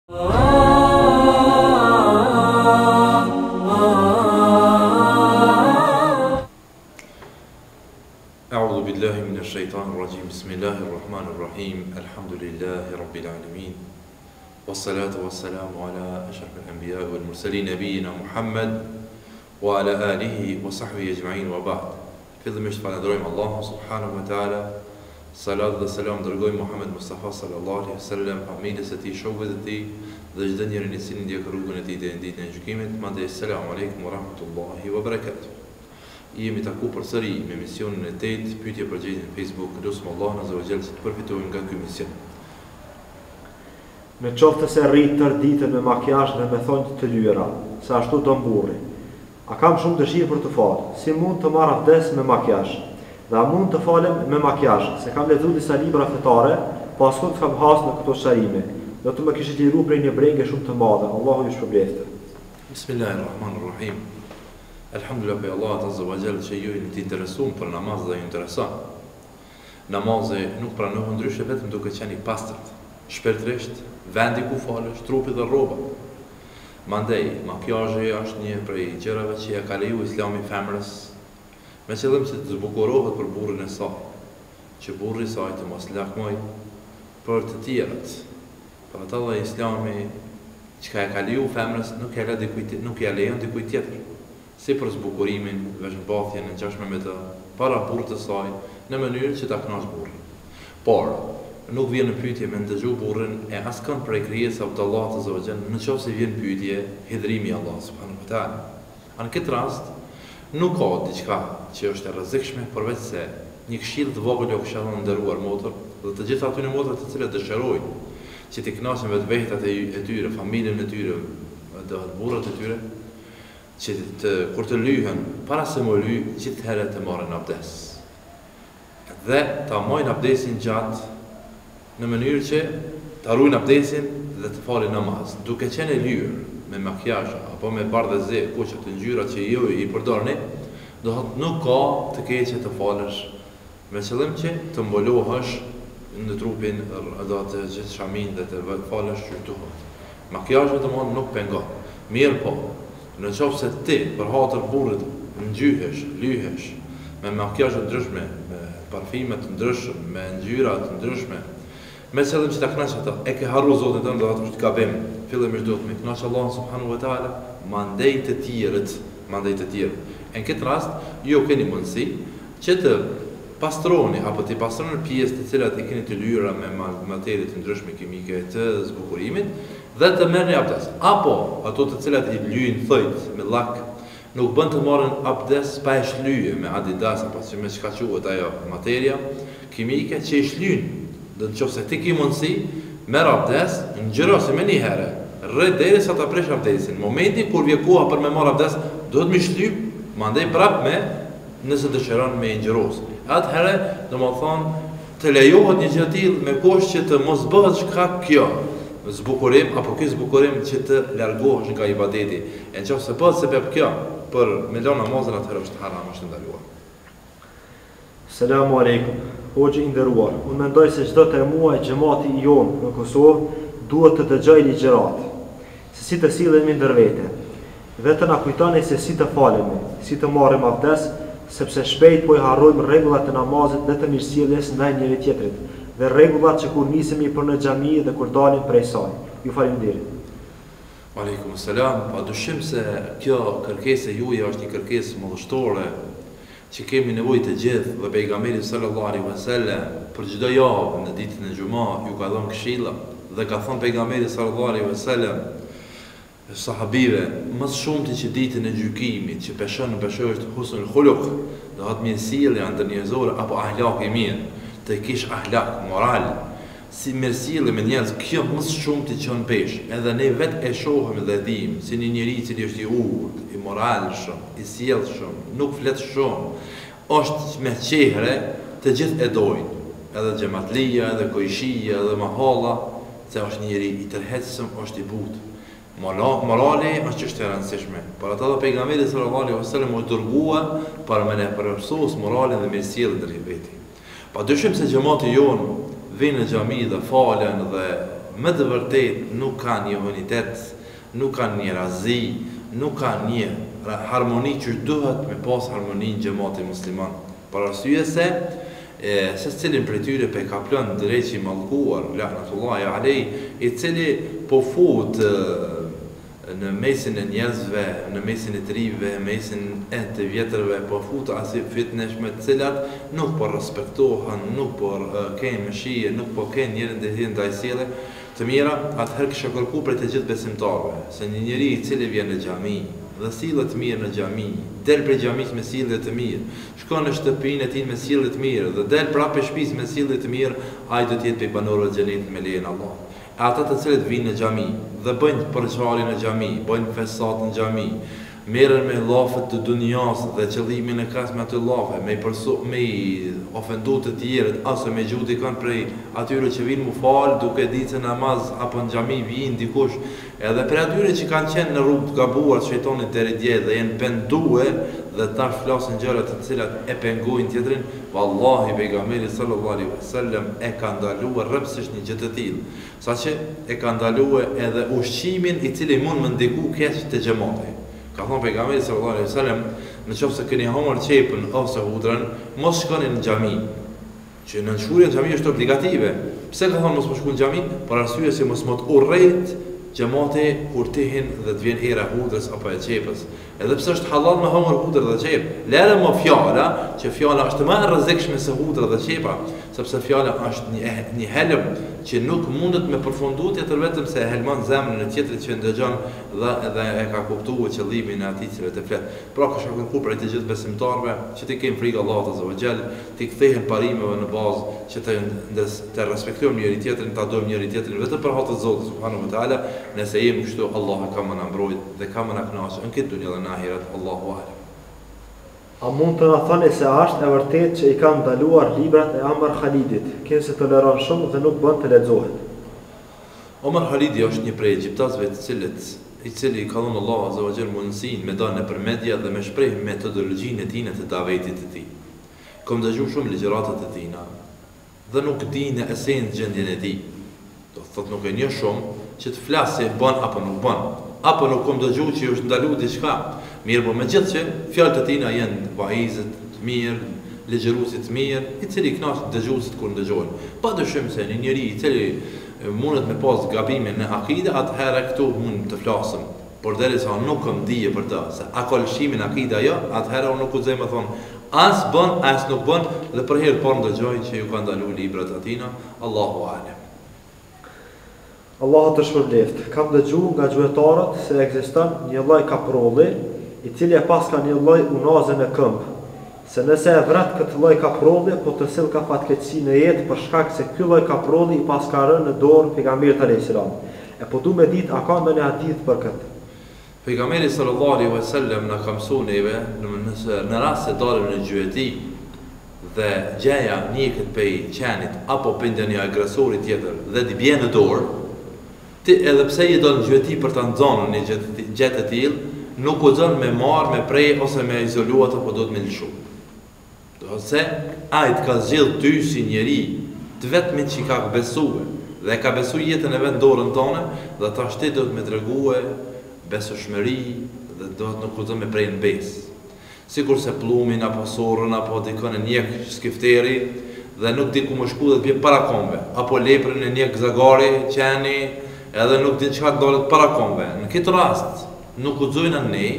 أعوذ بالله من الشيطان الرجيم بسم الله الرحمن الرحيم الحمد لله رب العالمين والصلاة والسلام على أشرف الأنبياء والمرسلين نبينا محمد وعلى آله وصحبه أجمعين وبعد fillimisht falenderojmë Allahun subhanahu wa taala, salat dhe selam dërgojmë Muhammed Mustafa sallallahu alaihi wasallam, familjes së tij, shokëve të tij dhe çdo njeri i cili ndjek rrugën e tij deri në ditën e gjykimit. Mandej selam aleikum wa rahmatullahi wa barakatuh. Jemi taku përsëri me misionin e 8, pyetje për gjendjen në Facebook. Lutem Allahun azza wa jall që të përfitojmë nga ky mision. Me qoftë se rrit tër ditën me makijazh dhe me thonjë të lyera, se ashtu do mburri. A kam shumë dëshirë për të falë, si mund të marr abdes me makijazh? Dhe a mund të falem me makijazh? Se kam lexuar disa libra fetare, po asnjë të kam hasë në këto sharime. Do të më kishit liru prej një brengë shumë të madhe. Allahu ju shpërblefte. Bismillahirrahmanirrahim. Alhamdulillah pe Allah azza wa jall që ju jeni të interesuar për namaz dhe ju intereson. Namazi nuk pranohet ndryshe vetëm duke qenë i pastërt, shpirtërisht, vendi ku falesh, trupi dhe rroba. Mandej, makijazhi është një prej gjërave që ja ka leju Islami femrës, me qëllim që të zbukurohet për burrin e saj, që burri i saj të mos lakmoj për të tjerët. Për atë dhe Islami që ka ja ka leju femrës nuk ja lejon dikujt tjetër, si për zbukurimin, veshmbathjen e ngjashme me të para burrit të saj, në mënyrë që ta kënaqë burrin. Por nuk vjen në pyetje me ndëgju burrin e askën prej krijesave të Allahut azza wa jall, nëse vjen pyetje hidhrimi i Allahut subhanahu wa taala. Në këtë rast nuk ka diçka që është e rrezikshme përveç se një këshill të vogël o këshill të nderuar motër, dhe të gjitha ato motrat të cilat dëshirojnë që të kënaqen vetvejtat e tyre, familjen e tyre, dhe burrat e tyre, që kur të lyhen, para se më lyj, gjithherë të marrin abdes. Dhe ta marrin abdesin gjatë në mënyrë që të ruajnë abdesin dhe të falin namaz. Duke qenë e lyer me makijazh apo me bardhëzi, kuçet të ngjyra që ju i përdorni, do thotë nuk ka të keqe të falësh me qëllim që të mbolohesh në trupin do të gjithë shamin dhe të falësh që duhet. Makijazhi domosdoshmë nuk pengon. Mirë po, në qoftë se ti për hatër burrit ngjyhesh, lyhesh me makijazhe të ndryshme, me parfime të ndryshme, me ngjyra të ndryshme, me qëllim që ta kënaqësh ata, e ke harruar Zotin tënd dhe atë është gabim. Fillimisht duhet me kënaqë Allahun subhanahu wa taala, mandej të tjerët. Në këtë rast, ju keni mundësi që të pastroni apo të pastroni pjesë të cilat e keni të lyera me materi të ndryshme kimike të zbukurimit dhe të merrni abdes. Apo ato të cilat i lyjnë thojt me llak, nuk bën të marrin abdes pa e shlyje me Adidas apo me çka quhet ajo materia kimike që i shlyjnë. Dhe nëse ti ke mundësi, merr abdes, ngjyrosi më një herë, rrit derisa ta presh abdesin. Në momentin kur vjen koha për me marr abdes, duhet më shlyp, mandej prap me, nëse dëshiron me ngjyros. Atëherë, domethënë, të lejohet një gjë tillë me kusht që të mos bëhet shkak kjo zbukurim apo ky zbukurim që të largohesh nga ibadeti. E nëse bëhet sebeb kjo për me lënë namazin, atëherë është haram, është ndaluar. Selamu alaikum. Hoxhë i nderuar, unë mendoj se çdo të muaj xhamati i jon në Kosovë duhet të dëgjoj ligjërat, se si të sillemi ndër vete. Dhe të na kujtoni se si të falemi, si të marrim abdes, sepse shpejt po i harrojmë rregullat e namazit dhe të mirësjelljes ndaj njëri tjetrit, dhe rregullat që kur nisemi për në xhami dhe kur dalim prej saj. Ju faleminderit. Aleikum selam. Padyshim se kjo kërkesë juaj është një kërkesë madhështore që kemi nevojë të gjithë, dhe pejgamberi sallallahu alaihi wasallam për çdo javë në ditën e xumë ju ka dhënë këshilla dhe ka thënë pejgamberi sallallahu alaihi wasallam sahabive, më shumë që ditën e gjykimit që është husnul khuluq, do të mirë sjellje ndërnjerëzore apo ahlak i mirë, të kish ahlak moral, si mirësjellje me njerëz, kjo më shumë të qenë pesh. Edhe ne vetë e shohim dhe dim si një njeri i cili është i urtë, i moralshëm, i sjellshëm, nuk flet shumë, është me çehre, të gjithë e dojnë, edhe xhamatlia, edhe koishia, edhe mahalla, se është një njeri i tërheqshëm, është i butë. Morali është çështje e rëndësishme. Por ata dhe pejgamberi sallallahu alaihi wasallam u dërguar për me ne përmirësues moralin dhe mirësjelljen ndër veti. Padyshim se xhamati jon vinë në xhami dhe falen dhe më të vërtet nuk ka një unitet, nuk ka një razi, nuk ka një harmoni që duhet me pas harmoni në xhamati musliman. Për arsye se cilin për tyre pe ka plan drejt i mallkuar, la'natullahi alej, i cili po fut në mesin e njerëzve, në mesin e trive, në mesin e të vjetërve, po fut asi fitneshme të cilat nuk po respektohen, nuk po kenë mëshirë, nuk po kenë njërin dhe hinë dajsile të mira, atëherë kësha kërku për të gjithë besimtarve, se një njeri i cili vjen në xhami dhe sillet mirë në xhami, del prej xhamis me sjellje të mirë, shkon në shtëpinë e tij me sjellje të mirë dhe del prapë shtëpisë me sjellje të mirë, ai do të jetë prej banorëve të xhenetit me lejen e Allahut. Ata të cilët vinë në xhami dhe bëjnë përçarje në xhami, bëjnë fesat në xhami, merren me llafet të dunjas dhe qëllimin e kas me atë llafe, me ofendu të tjerët, ose me gjuti kanë prej atyre që vinë mu falë, duke ditë se namaz apo në xhami vinë dikush, edhe për atyre që kanë qenë në rrugë të gabuar shejtanit deri dje dhe janë pendue dhe tash flasin gjëra të cilat e pengojnë tjetrin, vallahi pejgamberi sallallahu alaihi wasallam e ka ndaluar rrepsisht një gjë të tillë, saqë e ka ndaluar edhe ushqimin i cili mund më ndiku keq te xhamati. Ka thonë pejgamberi sallallahu alaihi wasallam, nëse keni humor çepën ose hudrën, mos shkoni në xhami. Që në shkurjen xhami është obligative. Pse ka thonë mos shkoni në xhami? Për arsye se mos mot urrejt xhamati kur të hin dhe të vjen era hudrës apo e çepës. Edhe pse është halal me humor hudër dhe çep, lere më fjala, që fjala është më e rrezikshme se hudra dhe çepa, sepse fjala është një helm që nuk mundet me përfundu tjetër vetëm se e helman zemrën e tjetrit që ndëgjon dhe e ka kuptuar qëllimin e atij që të flet. Pra ka kërkuar për të gjithë besimtarëve që të kenë frikë Allahut azza wa xal, të kthehen parimeve në bazë që të respektojmë njëri tjetrin, ta dojmë njëri tjetrin vetëm për hak të Zotit subhanahu wa taala, nëse jemi kështu Allah ka më na mbrojt dhe ka më na kënaqë në këtë dunjë dhe në ahiret, Allahu a'lam. A mund të na thoni se është e vërtet që i kanë ndaluar librat e Omar Khalidit, kënë se toleron shumë dhe nuk bën të lexohet? Omar Khalidi është një prej egjiptasëve i cili ka dhënë Allahu azza wa xal mundësinë me dalë nëpër media dhe me shpreh metodologjinë e tij të davetit të tij. Kam dëgjuar shumë ligjëratat e tij dhe nuk di në esencë gjendjen e tij. Do thotë nuk e njeh shumë që të flasë bën apo nuk bën, apo nuk kam dëgjuar që është ndaluar diçka. Mirë, po megjithëse që fjalët e tina janë vaizet të mirë, ligjëruesit të mirë, i cili kënaq dëgjuesit kur ndëgjojnë. Padyshim se një njeri i cili mundet me pas gabime në akide, atëherë këtu mund të flasim. Por derisa nuk kam dije për të, se a ka lëshimin akida jo, atëherë unë nuk guxoj të them as bën, as nuk bën, dhe për herë parë ndëgjoj që ju kanë ndaluar librat e tina, Allahu a'lam. Allahu të shpërbleft. Kam dëgjuar nga gjuetarët se ekziston një lloj kaprolli i cili e pas ka një lloj unaze në këmbë, se nëse e vret këtë lloj kaprolli, po të sill ka fatkeqësi në jetë për shkak se ky lloj kaprolli i pas ka rënë në dorë pejgamberit alayhis salam. E po du me ditë a ka ndonjë hadith për këtë? Pejgamberi sallallahu alaihi wasallam na ka mësuar neve, në rast se dalim në gjyeti dhe gjeja njëkët pej qenit apo pej ndonjë agresori tjetër dhe t'i bie në dorë, ti edhe pse je dal në gjyeti për ta nxonur një gjë të tillë, nuk u zon me marr, me prej ose me izoluat apo do të me lëshu. Do se ai të ka zgjedh ty si njeri të vetmit që ka besuar dhe ka besuar jetën e vet në dorën tonë dhe tash ti do të më tregue besueshmëri dhe do të nuk u zon me prej në besë. Sikur se plumin apo sorrën apo dikon e njek skifteri dhe nuk di ku më shku dhe të bje para kombe, apo leprën e njek zagari, qeni, edhe nuk di çka dolet para kombe. Në këtë rast nuk u zojnë në ne,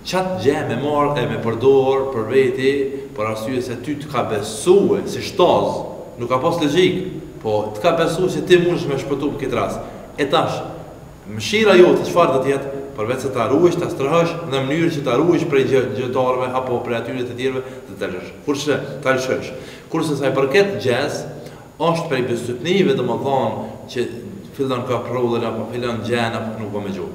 qatë gjë me marrë e me përdor për veti, për arsye se ty të ka besue si shtaz, nuk ka pas logjik, po të ka besue se ti mundesh me shpëtu për këtë rast. E tash, mëshira jote çfarë do të jetë, përveç se ta ruajsh, ta strehësh në mënyrë që ta ruajsh prej gjëtarëve apo prej atyre të tjerëve të të lësh. Kurse ta lëshosh. Kurse sa i përket gjës, është prej besytnive domethënë që fillon ka prodhën apo fillon gjën apo nuk po më gjuh.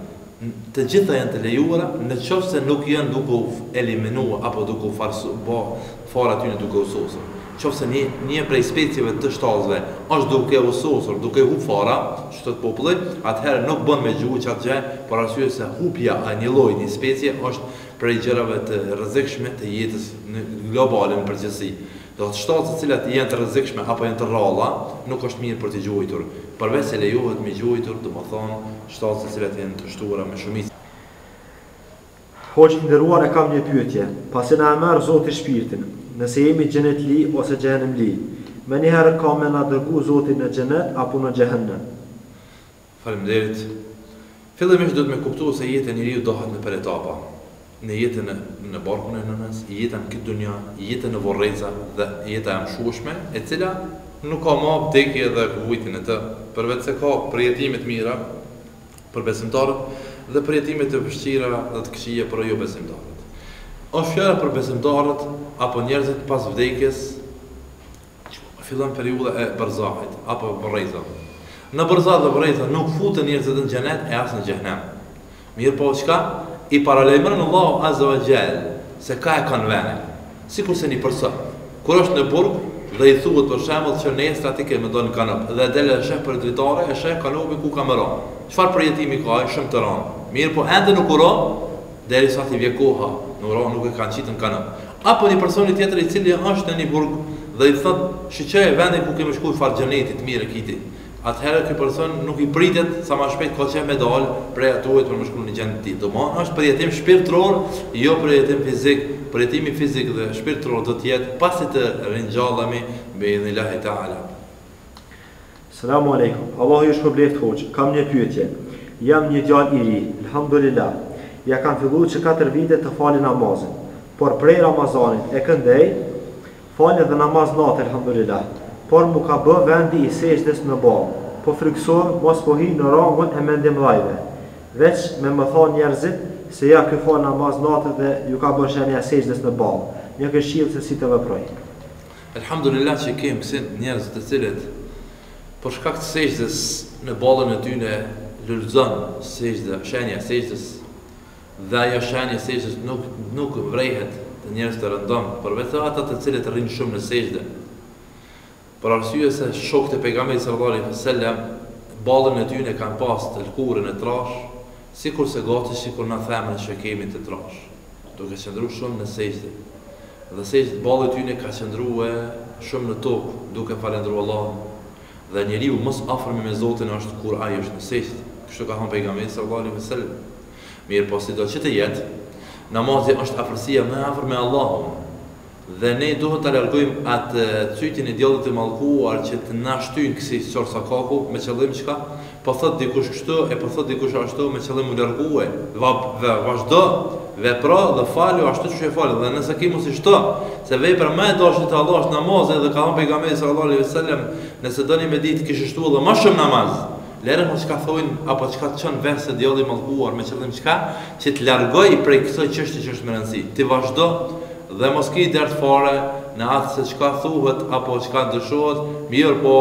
Të gjitha janë të lejuara në qoftë se nuk janë duke u eliminuar apo duke u fara aty në duke u sosur. Qoftë se një prej specieve të shtazëve është duke u sosur, duke u fara, çdo populli, atëherë nuk bën me gjuhë çat gjë, por arsye se hupja e një lloji një specie është prej gjërave të rrezikshme të jetës globale në përgjithësi. Do të shtatë të cilat janë të rrezikshme apo janë të rralla, nuk është mirë për të gjuajtur. Përveç se lejohet me gjuajtur, domethënë shtatë të cilat janë të shtuara me shumicë. Hoxh i nderuar, e kam një pyetje. Pasi na merr Zoti shpirtin, nëse jemi xhenetli ose xhehenemli, më njëherë ka me na dërgu Zoti në xhenet apo në xhehenem? Faleminderit. Fillimisht do të më kuptuo se jeta e njeriu dohet në për etapa. Në jetën në barkun e nënës, jetën këtë dunja, jetën në vorreza dhe jeta e mshueshme, e cila nuk ka më vdekje dhe kujtin e të, përveç se ka përjetime të mira për besimtarët dhe përjetime të vështira dhe të këqija për jo besimtarët. Është fjala për besimtarët apo njerëzit pas vdekjes, fillon periudha e barzahit apo vorreza. Në barzah dhe vorreza nuk futen njerëzit në xhenet e as në xhehenem. Mirë po çka? I paralajmëron Allahu Azza wa Jall se ka e kanë vënë. Sikur se një person, kur është në burg dhe i thuhet për shembull që nesër ti ke më don kanop dhe del e sheh për dritare, e sheh kanopi ku ka mëron. Çfarë përjetimi ka ai shumë të rënd. Mirë po ende nuk uro derisa ti vjen koha, nuk e kanë qitur në kanop. Apo një person tjetër i cili është në një burg dhe i thot shiqej vendin ku kemi shkuar fal xhenetit mirë kiti. Atëherë ky person nuk i pritet sa më shpejt ka qenë me dal prej atuhet për më shkuar në xhenet. Domethënë është përjetim shpirtëror, jo përjetim fizik. Përjetimi fizik dhe shpirtëror do të jetë pasi të ringjallemi me idhnillahi taala. Selamu alaikum. Allahu ju shpëbleft hoxh. Kam një pyetje. Jam një djalë i ri, alhamdulillah. Ja kam filluar që 4 vite të falë namazin. Por prej Ramazanit e këndej falë dhe namaz natë, alhamdulillah. Por mu ka bë vendi i sejdës në ballë. Po friksohem mos po hi në rangun e mendim dhajve. Veç me më thonë njerëzit se ja ky fal namaz natë dhe ju ka bërë shenja sejdës në ballë. Një këshill se si të veproj. Alhamdulillah që kemi sin njerëz të cilët për shkak të sejdës në ballën e tyre lulzon sejdë, shenja sejdës dhe ajo shenja sejdës nuk vrehet të njerëz të rëndom, përveç ata të cilët rrinë shumë në sejdë. Për arsye se shokët e pejgamberit sallallahu alaihi wasallam ballën e tyre kanë pas të lkurën e trash, sikur se gati sikur na themën që kemi të trash. Duke qëndruar shumë në sejdë. Dhe sejdë ballë e tyre ka qëndruar shumë në tokë, duke falendruar Allahun. Dhe njeriu mos afër me Zotin është kur ai është në sejdë. Kështu ka thënë pejgamberi sallallahu alaihi wasallam. Mirë po sido që të jetë, namazi është afërsia më afër me Allahun. Dhe ne duhet të largojmë atë cytin e djallit të mallkuar që të na shtyn kësi çorsa kaku me qëllim çka? Po thot dikush kështu e po thot dikush ashtu me qëllim u largue. Vazhdo vepro dhe falu ashtu siç e fal. Dhe nëse ke mos i shto, se vepra më e dashur te Allah është namazi dhe ka thënë pejgamberi sallallahu alaihi wasallam, nëse doni me ditë kish shtu edhe më shumë namaz. Lere mos çka thonë apo çka çon vesh se djalli mallkuar me qëllim çka? Që të largoj prej kësaj çështje që është më rëndësi. Ti vazhdo dhe mos ki dert fare në atë se çka thuhet apo çka dëshohet, mirë po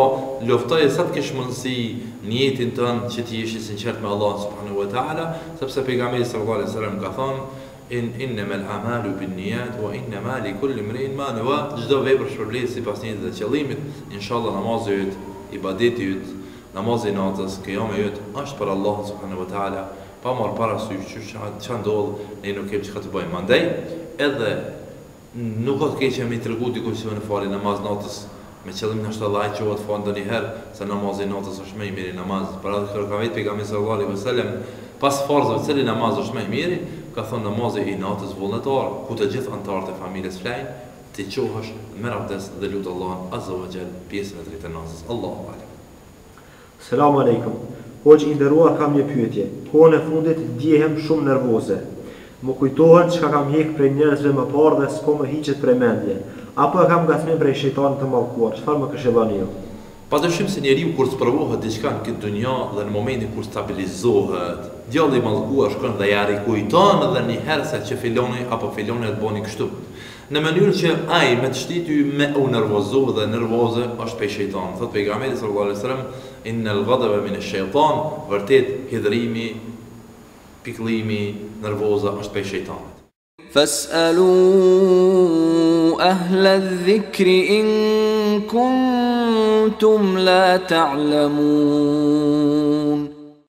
luftoj sa të kesh mundësi në jetën tënde që të jesh i sinqert me Allah subhanahu wa taala, sepse pejgamberi sallallahu alaihi wasallam ka thënë innamal a'malu binniyat wa innama likulli imrin ma nawa. Çdo vepër shpërblihet sipas niyetit dhe qëllimit. Inshallah namazi yt, ibadeti yt, namazi natës, qiyami yt është për Allah subhanahu wa taala, pa marr parasysh ç'a ndodh, ne nuk kemi çka të bëjmë. Mandej edhe nuk ka të keqe me tregu dikush që në falë namaz natës me qëllim në shtallaj që vot fal ndonjëherë se namazi natës është më i miri namaz. Për atë që ka vetë pejgamberi sallallahu alaihi wasallam pas farzave cili namaz është më i miri, ka thonë namazi i natës vullnetar, ku të gjithë anëtarët e familjes flajnë, ti qohesh me abdes dhe lut Allahun azza wa jall pjesën e tretë të namazit. Allahu alem. Selamu alaikum. Hoxh i nderuar, kam një pyetje. Kohën e fundit ndjehem shumë nervoze. Më kujtohen çka kam hjek prej njerëzve më parë dhe s'po më hiqet prej mendje. Apo e kam gatmim prej shejtanit të mallkuar. Çfarë më këshilloni ju? Padyshim se njeriu kur sprovohet diçka në këtë dunjë dhe në momentin kur stabilizohet, djalli i mallkuar shkon dhe ja rikujton edhe një herë se që filoni apo filoni të bëni kështu. Në mënyrë që ai me të shtiti me u nervozu dhe nervoze është prej shejtanit. Thot pejgamberi sallallahu alaihi wasallam innal ghadaba min ash-shaytan, vërtet hidhrimi, pikëllimi, nervoza është prej shejtanit. فاسألوا أهل الذكر إن كنتم لا تعلمون